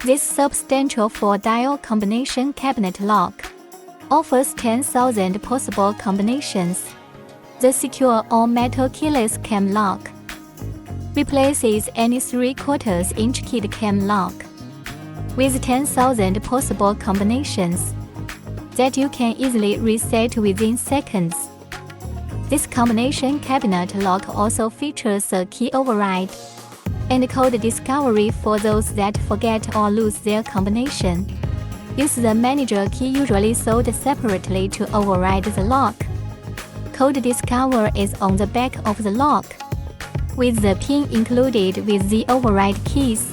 This substantial 4-dial combination cabinet lock offers 10,000 possible combinations. The secure all-metal keyless cam lock replaces any 3/4-inch keyed cam lock with 10,000 possible combinations that you can easily reset within seconds. This combination cabinet lock also features a key override and code discovery for those that forget or lose their combination. Use the manager key usually sold separately to override the lock. Code discover is on the back of the lock, with the pin included with the override keys.